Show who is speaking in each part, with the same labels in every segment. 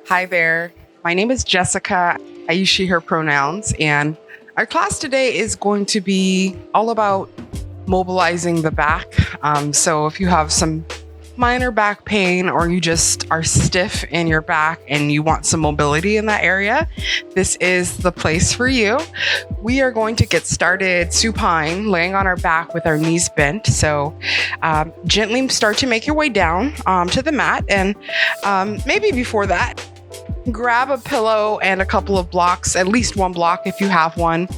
Speaker 1: Hi there. My name is Jessica. I use she, her pronouns, and our class today is going to be all about mobilizing the back. So if you have some minor back pain or you just are stiff in your back and you want some mobility in that area, this is the place for you. We are going to get started supine, laying on our back with our knees bent. So gently start to make your way down to the mat. And maybe before that, grab a pillow and a couple of blocks, at least one block if you have one,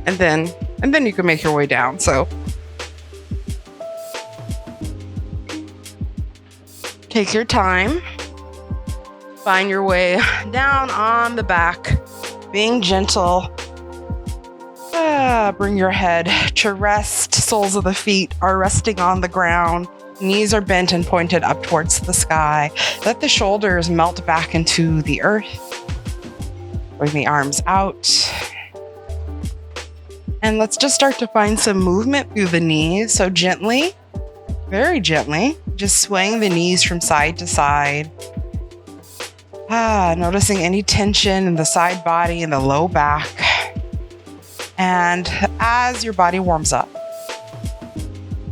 Speaker 1: and then you can make your way down. So take your time, find your way down on the back, being gentle. Bring your head to rest. Soles of the feet are resting on the ground. Knees are bent and pointed up towards the sky. Let the shoulders melt back into the earth. Bring the arms out. And let's just start to find some movement through the knees. So gently, very gently, just swaying the knees from side to side. Noticing any tension in the side body and the low back. And as your body warms up,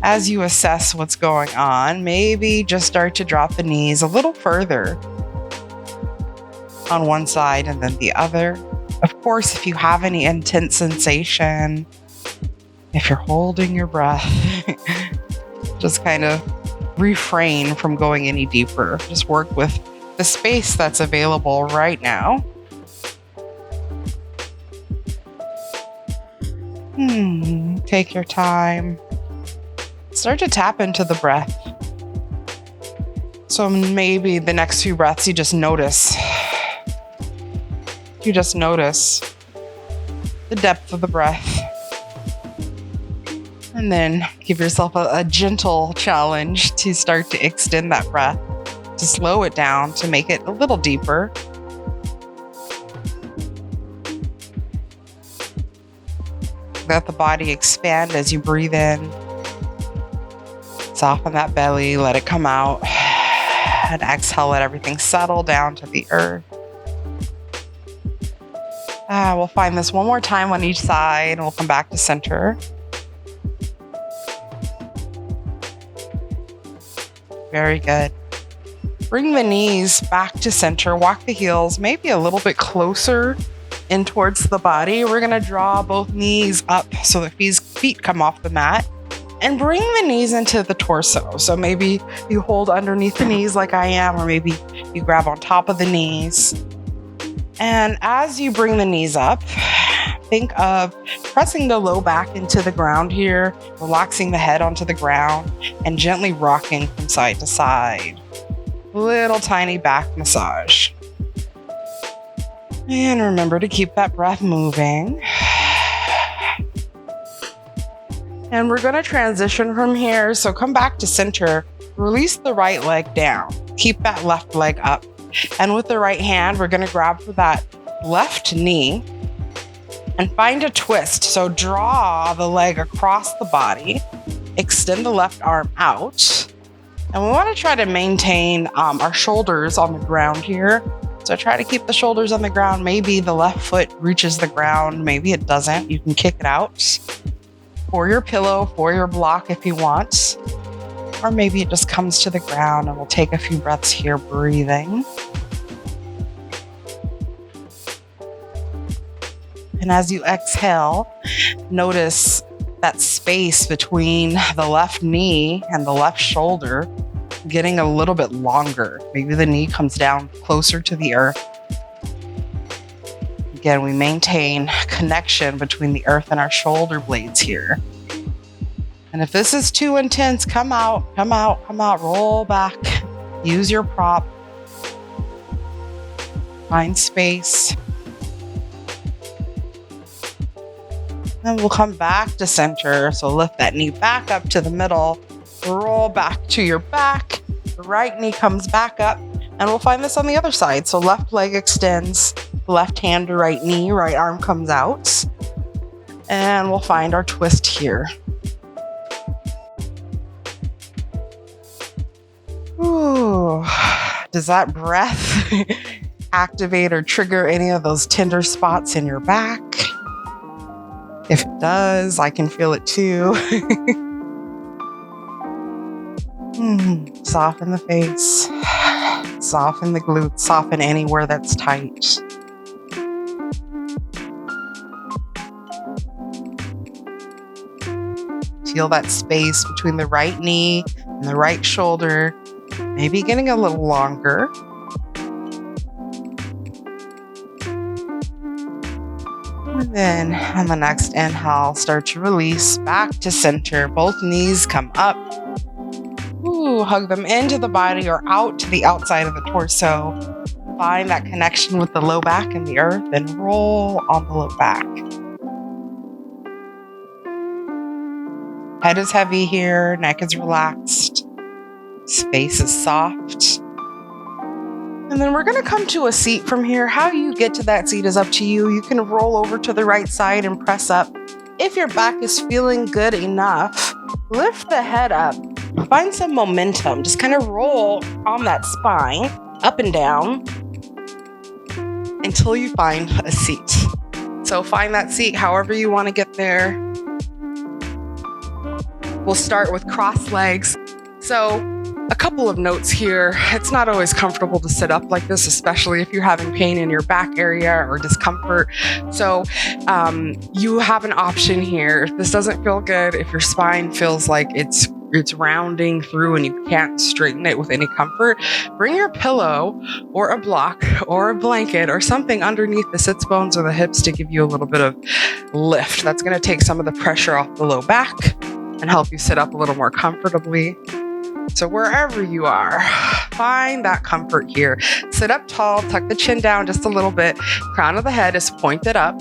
Speaker 1: as you assess what's going on, maybe just start to drop the knees a little further on one side and then the other. Of course, if you have any intense sensation, if you're holding your breath, just kind of refrain from going any deeper. Just work with the space that's available right now. Take your time. Start to tap into the breath. So maybe the next few breaths, you just notice. You just notice the depth of the breath. And then give yourself a gentle challenge to start to extend that breath, to slow it down, to make it a little deeper. Let the body expand as you breathe in. Soften that belly, let it come out. And exhale, let everything settle down to the earth. We'll find this one more time on each side, and we'll come back to center. Very good. Bring the knees back to center. Walk the heels maybe a little bit closer in towards the body. We're going to draw both knees up so the feet come off the mat. And bring the knees into the torso. So maybe you hold underneath the knees like I am, or maybe you grab on top of the knees. And as you bring the knees up, think of pressing the low back into the ground here, relaxing the head onto the ground, and gently rocking from side to side. Little tiny back massage. And remember to keep that breath moving. And we're going to transition from here. So come back to center, release the right leg down, keep that left leg up. And with the right hand, we're going to grab for that left knee and find a twist. So draw the leg across the body, extend the left arm out. And we want to try to maintain our shoulders on the ground here. So try to keep the shoulders on the ground. Maybe the left foot reaches the ground. Maybe it doesn't. You can kick it out. For your pillow, for your block if you want. Or maybe it just comes to the ground, and we'll take a few breaths here, breathing. And as you exhale, notice that space between the left knee and the left shoulder getting a little bit longer. Maybe the knee comes down closer to the earth. Again, we maintain connection between the earth and our shoulder blades here. And if this is too intense, come out, roll back, use your prop, find space. Then we'll come back to center. So lift that knee back up to the middle, roll back to your back, the right knee comes back up, and we'll find this on the other side. So left leg extends, left hand to right knee, right arm comes out, and we'll find our twist here. Ooh, does that breath activate or trigger any of those tender spots in your back. If it does, I can feel it too. Soften the face, soften the glutes, soften anywhere that's tight. Feel that space between the right knee and the right shoulder, maybe getting a little longer. And then on the next inhale, start to release back to center. Both knees come up. Ooh, hug them into the body or out to the outside of the torso. Find that connection with the low back and the earth and roll on the low back. Head is heavy here, neck is relaxed, space is soft. And then we're gonna come to a seat from here. How you get to that seat is up to you. You can roll over to the right side and press up. If your back is feeling good enough, lift the head up. Find some momentum. Just kind of roll on that spine, up and down, until you find a seat. So find that seat however you want to get there. We'll start with crossed legs. So a couple of notes here. It's not always comfortable to sit up like this, especially if you're having pain in your back area or discomfort. So you have an option here. If this doesn't feel good, if your spine feels like it's rounding through and you can't straighten it with any comfort, bring your pillow or a block or a blanket or something underneath the sits bones or the hips to give you a little bit of lift. That's going to take some of the pressure off the low back and help you sit up a little more comfortably. So wherever you are, find that comfort here. Sit up tall, tuck the chin down just a little bit. Crown of the head is pointed up.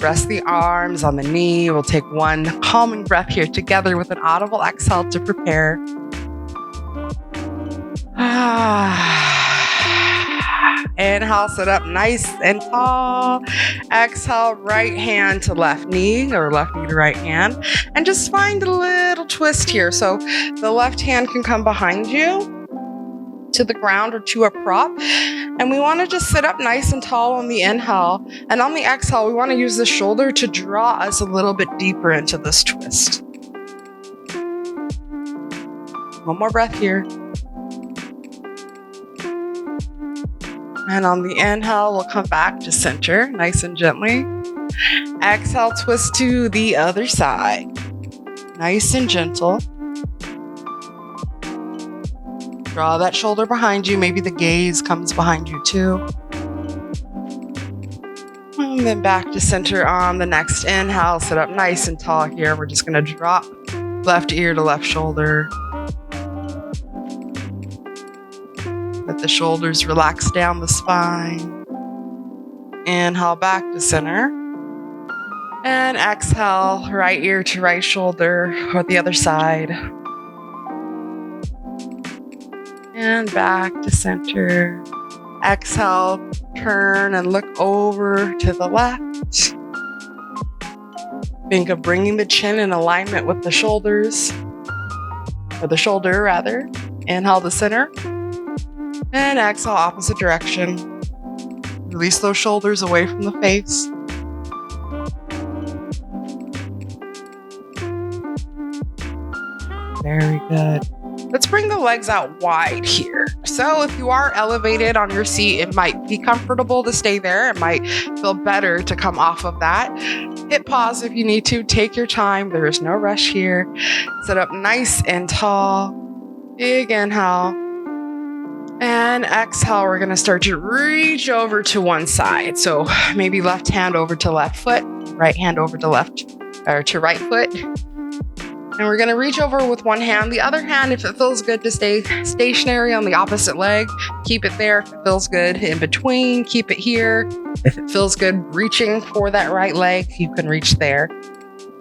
Speaker 1: Rest the arms on the knee. We'll take one calming breath here together with an audible exhale to prepare. Inhale, sit up nice and tall. Exhale, right hand to left knee or left knee to right hand. And just find a little twist here. So the left hand can come behind you to the ground or to a prop. And we want to just sit up nice and tall on the inhale. And on the exhale, we want to use the shoulder to draw us a little bit deeper into this twist. One more breath here. And on the inhale, we'll come back to center, nice and gently. Exhale, twist to the other side. Nice and gentle. Draw that shoulder behind you. Maybe the gaze comes behind you too. And then back to center on the next inhale. Sit up nice and tall here. We're just going to drop left ear to left shoulder. Let the shoulders relax down the spine. Inhale back to center. And exhale, right ear to right shoulder or the other side. And back to center. Exhale, turn and look over to the left. Think of bringing the chin in alignment with the shoulders, or the shoulder rather. Inhale to center. And exhale, opposite direction. Release those shoulders away from the face. Very good. Let's bring the legs out wide here. So if you are elevated on your seat, it might be comfortable to stay there. It might feel better to come off of that. Hit pause if you need to. Take your time. There is no rush here. Sit up nice and tall. Big inhale. And exhale, we're going to start to reach over to one side. So maybe left hand over to left foot, right hand over to left or to right foot. And we're going to reach over with one hand. The other hand, if it feels good to stay stationary on the opposite leg, keep it there. If it feels good in between, keep it here. If it feels good reaching for that right leg, you can reach there.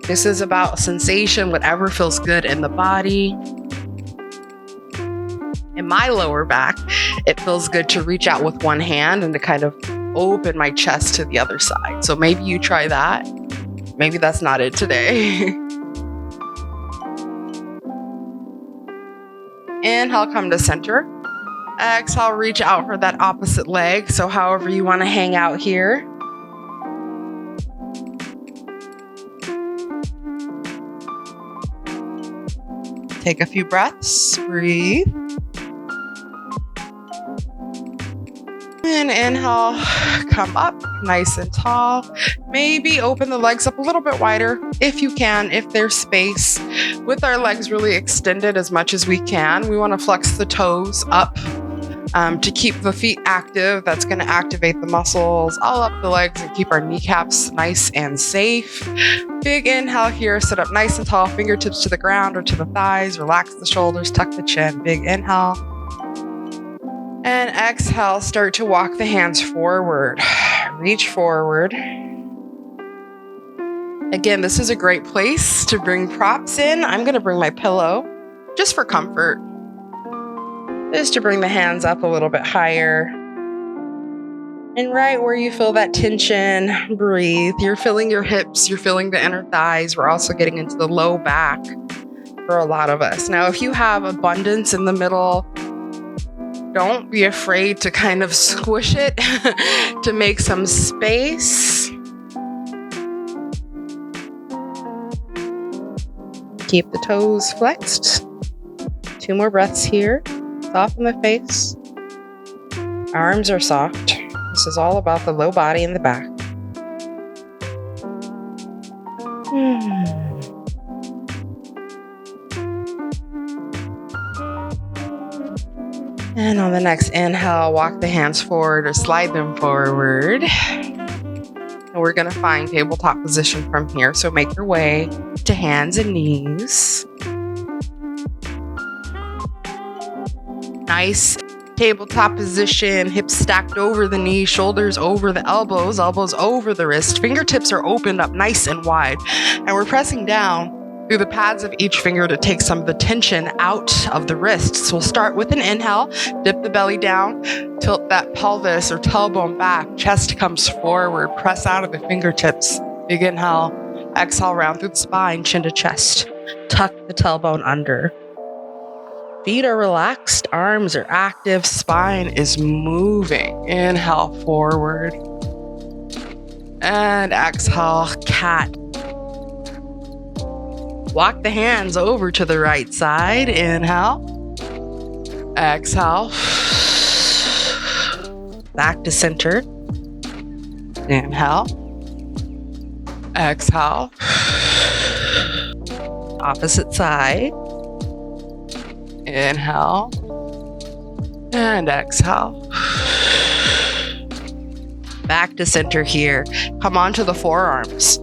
Speaker 1: This is about sensation, whatever feels good in the body. In my lower back, it feels good to reach out with one hand and to kind of open my chest to the other side. So maybe you try that. Maybe that's not it today. Inhale, come to center. Exhale, reach out for that opposite leg. So however you want to hang out here. Take a few breaths, breathe. And inhale, come up nice and tall. Maybe open the legs up a little bit wider if you can, if there's space. With our legs really extended as much as we can, we want to flex the toes up to keep the feet active. That's going to activate the muscles all up the legs and keep our kneecaps nice and safe. Big inhale here, sit up nice and tall, fingertips to the ground or to the thighs, relax the shoulders, tuck the chin. Big inhale. And exhale, start to walk the hands forward. Reach forward. Again, this is a great place to bring props in. I'm going to bring my pillow just for comfort. Just to bring the hands up a little bit higher. And right where you feel that tension, breathe. You're feeling your hips, you're feeling the inner thighs. We're also getting into the low back for a lot of us. Now, if you have abundance in the middle, don't be afraid to kind of squish it to make some space. Keep the toes flexed. 2 more breaths here. Soften the face. Arms are soft. This is all about the low body and the back. And on the next inhale, walk the hands forward or slide them forward. And we're going to find tabletop position from here. So make your way to hands and knees. Nice tabletop position, hips stacked over the knees, shoulders over the elbows, elbows over the wrist. Fingertips are opened up nice and wide. And we're pressing down through the pads of each finger to take some of the tension out of the wrists. We'll start with an inhale, dip the belly down, tilt that pelvis or tailbone back, chest comes forward, press out of the fingertips. Big inhale, exhale, round through the spine, chin to chest. Tuck the tailbone under. Feet are relaxed, arms are active, spine is moving. Inhale, forward. And exhale, cat. Walk the hands over to the right side. Inhale. Exhale. Back to center. Inhale. Exhale. Opposite side. Inhale. And exhale. Back to center here. Come onto the forearms.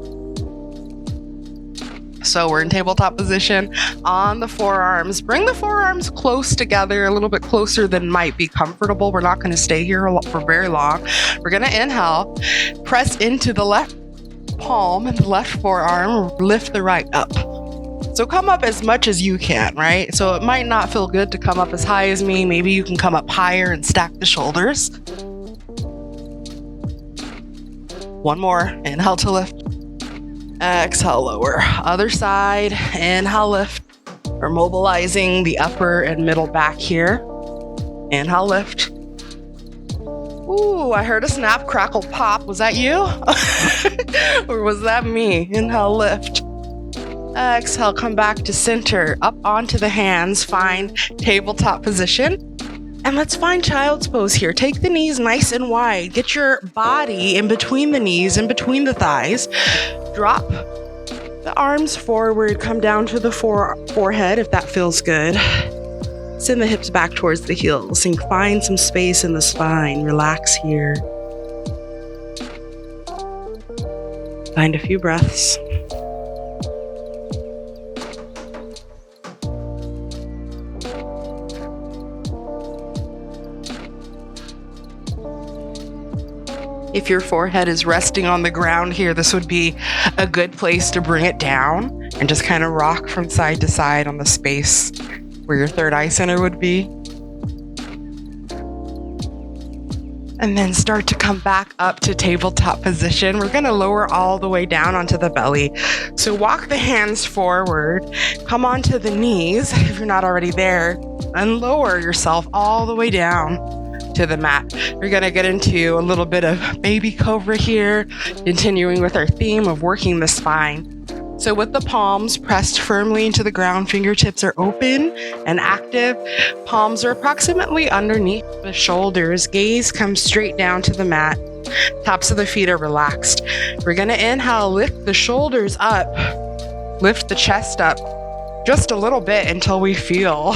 Speaker 1: So we're in tabletop position on the forearms. Bring the forearms close together, a little bit closer than might be comfortable. We're not going to stay here for very long. We're going to inhale, press into the left palm and the left forearm, lift the right up. So come up as much as you can, right? So it might not feel good to come up as high as me. Maybe you can come up higher and stack the shoulders. One more, inhale to lift. Exhale, lower. Other side, inhale, lift. We're mobilizing the upper and middle back here. Inhale, lift. Ooh, I heard a snap, crackle, pop. Was that you? Or was that me? Inhale, lift. Exhale, come back to center, up onto the hands, find tabletop position. And let's find child's pose here. Take the knees nice and wide. Get your body in between the knees, in between the thighs. Drop the arms forward, come down to the forehead if that feels good. Send the hips back towards the heels and find some space in the spine. Relax here. Find a few breaths. If your forehead is resting on the ground here, this would be a good place to bring it down and just kind of rock from side to side on the space where your third eye center would be. And then start to come back up to tabletop position. We're going to lower all the way down onto the belly. So walk the hands forward, come onto the knees if you're not already there. and lower yourself all the way down to the mat. We're gonna get into a little bit of baby cobra here, continuing with our theme of working the spine. So with the palms pressed firmly into the ground, fingertips are open and active. Palms are approximately underneath the shoulders. Gaze comes straight down to the mat. Tops of the feet are relaxed. We're gonna inhale, lift the shoulders up, lift the chest up just a little bit until we feel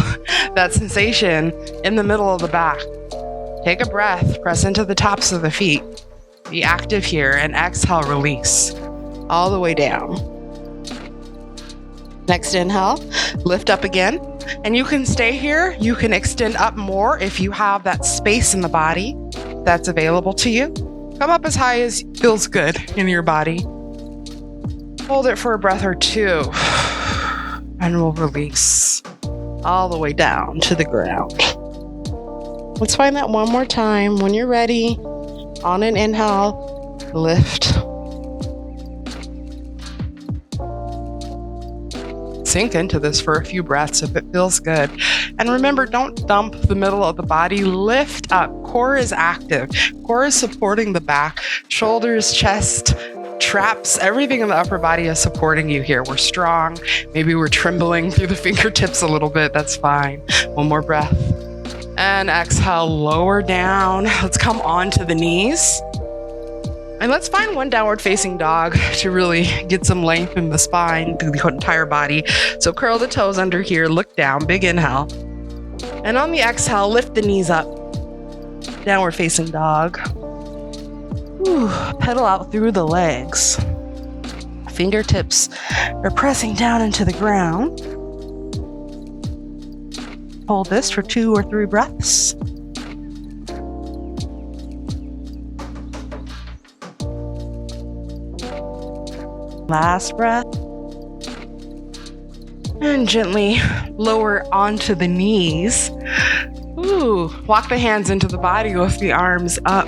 Speaker 1: that sensation in the middle of the back. Take a breath, press into the tops of the feet. Be active here, and exhale, release all the way down. Next inhale, lift up again, and you can stay here. You can extend up more if you have that space in the body that's available to you. Come up as high as feels good in your body. Hold it for a breath or two, and we'll release all the way down to the ground. Let's find that one more time. When you're ready, on an inhale, lift. Sink into this for a few breaths if it feels good. And remember, don't dump the middle of the body. Lift up. Core is active. Core is supporting the back. Shoulders, chest, traps, everything in the upper body is supporting you here. We're strong. Maybe we're trembling through the fingertips a little bit. That's fine. One more breath. And exhale, lower down. Let's come onto the knees. And let's find one downward facing dog to really get some length in the spine through the entire body. So curl the toes under here, look down, big inhale. And on the exhale, lift the knees up. Downward facing dog. Ooh, pedal out through the legs. Fingertips are pressing down into the ground. Hold this for 2 or 3 breaths. Last breath. And gently lower onto the knees. Ooh, walk the hands into the body, lift the arms up.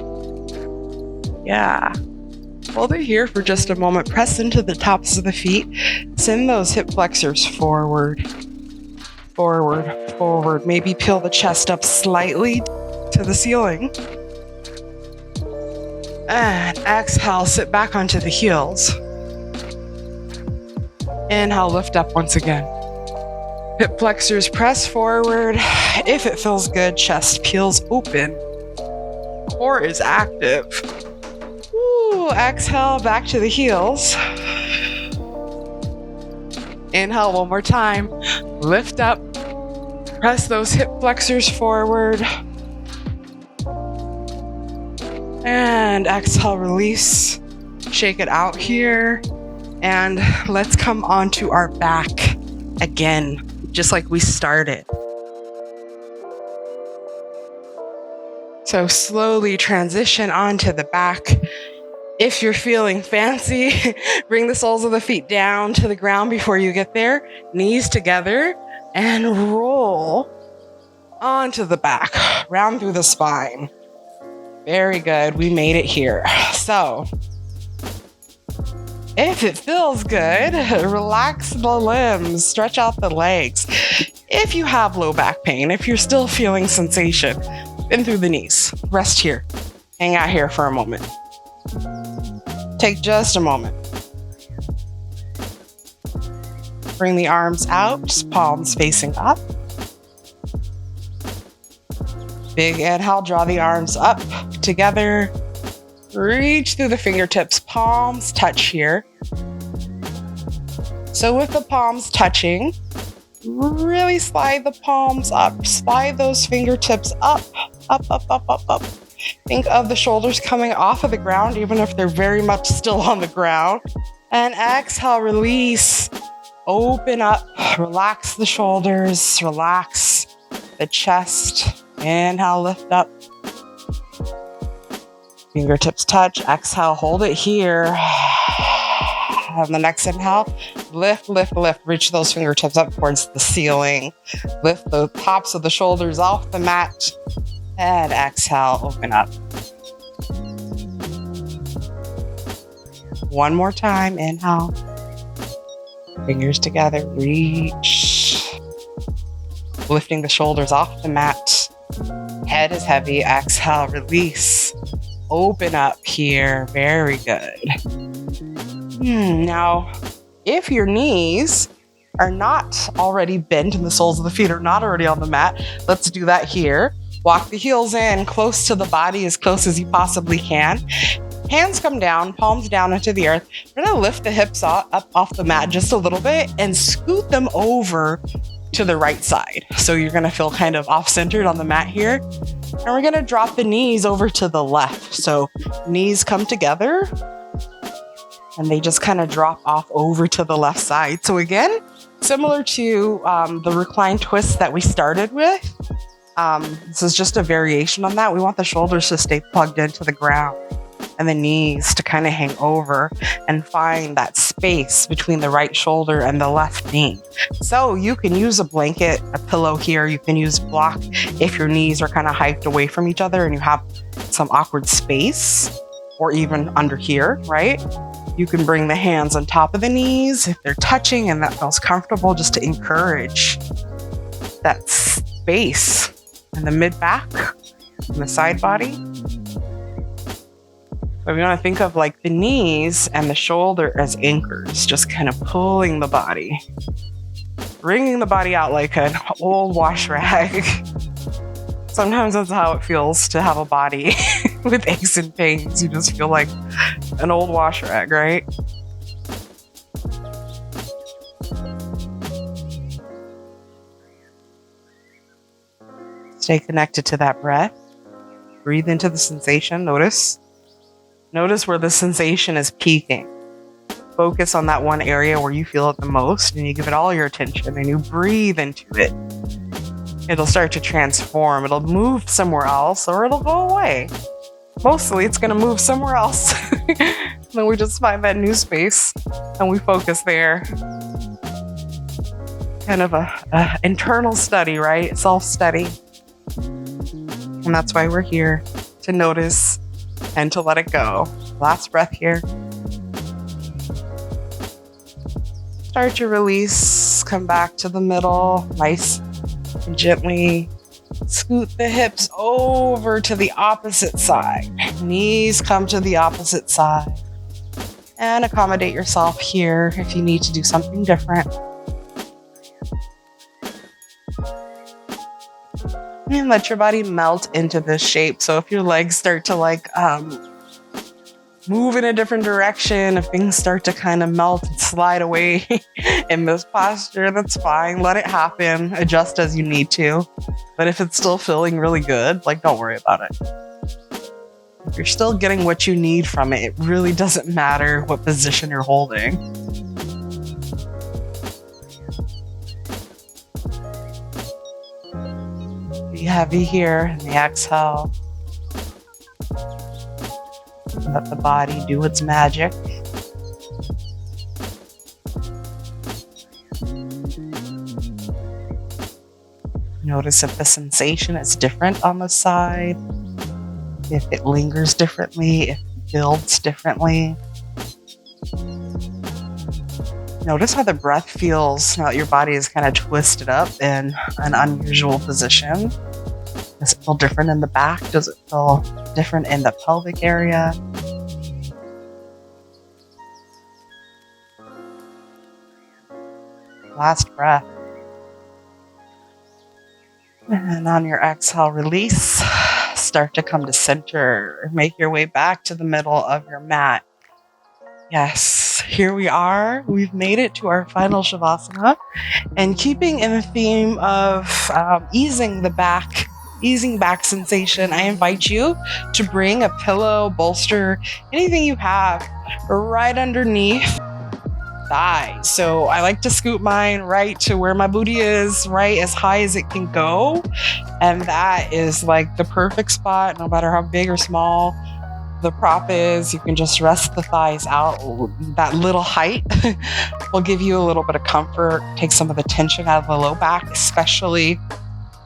Speaker 1: Yeah. Hold it here for just a moment. Press into the tops of the feet. Send those hip flexors forward. Forward, forward. Maybe peel the chest up slightly to the ceiling. And exhale, sit back onto the heels. Inhale, lift up once again. Hip flexors press forward. If it feels good, chest peels open. Core is active. Ooh, exhale, back to the heels. Inhale one more time. Lift up. Press those hip flexors forward. And exhale, release. Shake it out here. And let's come onto our back again, just like we started. So slowly transition onto the back. If you're feeling fancy, bring the soles of the feet down to the ground before you get there. Knees together and roll onto the back, round through the spine. Very good. We made it here. So if it feels good, relax the limbs, stretch out the legs. If you have low back pain, if you're still feeling sensation, in through the knees. Rest here. Hang out here for a moment. Take just a moment. Bring the arms out, palms facing up. Big inhale, draw the arms up together. Reach through the fingertips, palms touch here. So with the palms touching, really slide the palms up. Slide those fingertips up, up, up, up, up, up. Think of the shoulders coming off of the ground, even if they're very much still on the ground. And exhale, release. Open up, relax the shoulders, relax the chest. Inhale, lift up. Fingertips touch, exhale, hold it here. On the next inhale, lift, lift, lift. Reach those fingertips up towards the ceiling. Lift the tops of the shoulders off the mat. And exhale, open up. One more time, inhale. Fingers together, reach. Lifting the shoulders off the mat. Head is heavy. Exhale, release. Open up here. Very good. Now, if your knees are not already bent and the soles of the feet are not already on the mat, let's do that here. Walk the heels in close to the body, as close as you possibly can. Hands come down, palms down into the earth. We're gonna lift the hips up off the mat just a little bit and scoot them over to the right side. So you're gonna feel kind of off-centered on the mat here. And we're gonna drop the knees over to the left. So knees come together and they just kind of drop off over to the left side. So again, similar to the recline twist that we started with, this is just a variation on that. We want the shoulders to stay plugged into the ground and the knees to kind of hang over and find that space between the right shoulder and the left knee. So you can use a blanket, a pillow here. You can use block if your knees are kind of hiked away from each other and you have some awkward space, or even under here, right? You can bring the hands on top of the knees if they're touching and that feels comfortable, just to encourage that space in the mid back and the side body. But we want to think of like the knees and the shoulder as anchors, just kind of pulling the body, wringing the body out like an old wash rag. Sometimes that's how it feels to have a body with aches and pains. You just feel like an old wash rag, right? Stay connected to that breath. Breathe into the sensation. Notice where the sensation is peaking. Focus on that one area where you feel it the most, and you give it all your attention and you breathe into it. It'll start to transform. It'll move somewhere else or it'll go away. Mostly it's going to move somewhere else. Then we just find that new space and we focus there. Kind of a internal study, right? Self-study. And that's why we're here, to notice and to let it go. Last breath here. Start to release. Come back to the middle. Nice and gently scoot the hips over to the opposite side. Knees come to the opposite side. And accommodate yourself here if you need to do something different. And let your body melt into this shape. So if your legs start to move in a different direction, if things start to kind of melt and slide away in this posture, that's fine. Let it happen. Adjust as you need to. But if it's still feeling really good, don't worry about it. If you're still getting what you need from it, it really doesn't matter what position you're holding. Be heavy here in the exhale. Let the body do its magic. Notice if the sensation is different on the side, if it lingers differently, if it builds differently. Notice how the breath feels now that your body is kind of twisted up in an unusual position. Does it feel different in the back? Does it feel different in the pelvic area? Last breath. And on your exhale, release. Start to come to center. Make your way back to the middle of your mat. Yes, here we are. We've made it to our final Shavasana. And keeping in the theme of easing back sensation, I invite you to bring a pillow, bolster, anything you have right underneath thighs. So I like to scoot mine right to where my booty is, right as high as it can go. And that is the perfect spot, no matter how big or small the prop is. You can just rest the thighs out. That little height will give you a little bit of comfort, take some of the tension out of the low back, especially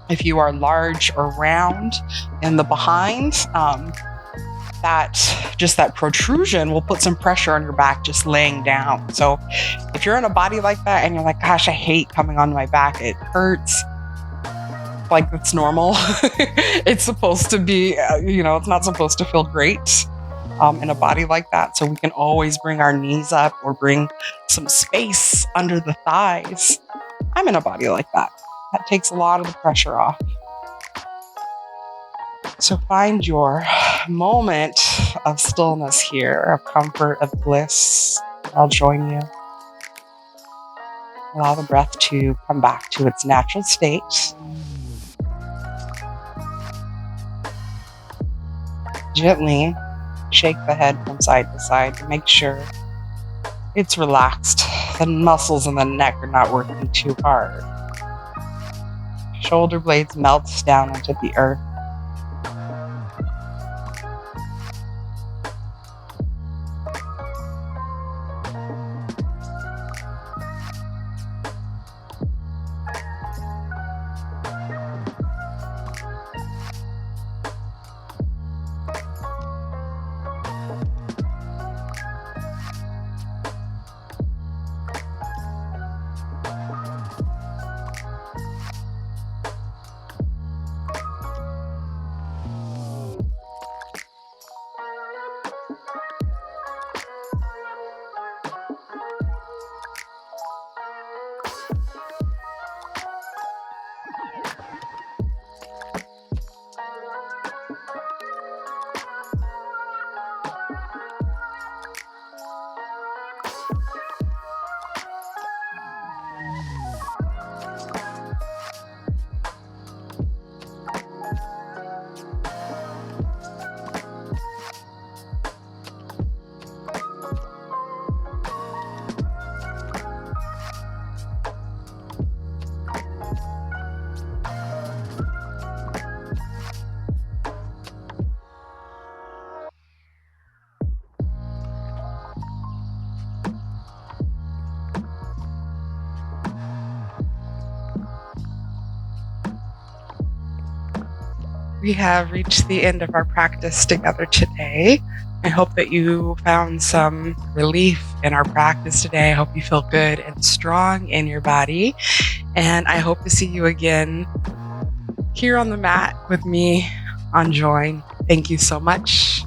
Speaker 1: if you are large or round in the behind. That protrusion will put some pressure on your back just laying down. So if you're in a body like that and you're like, gosh, I hate coming on my back, it hurts, like it's normal. It's supposed to be, it's not supposed to feel great in a body like that. So we can always bring our knees up or bring some space under the thighs. I'm in a body like that. That takes a lot of the pressure off. So find your moment of stillness here, of comfort, of bliss. I'll join you. Allow the breath to come back to its natural state. Gently shake the head from side to side to make sure it's relaxed. The muscles in the neck are not working too hard. Shoulder blades melt down into the earth. We have reached the end of our practice together today. I hope that you found some relief in our practice today. I hope you feel good and strong in your body. And I hope to see you again here on the mat with me on Joyn. Thank you so much.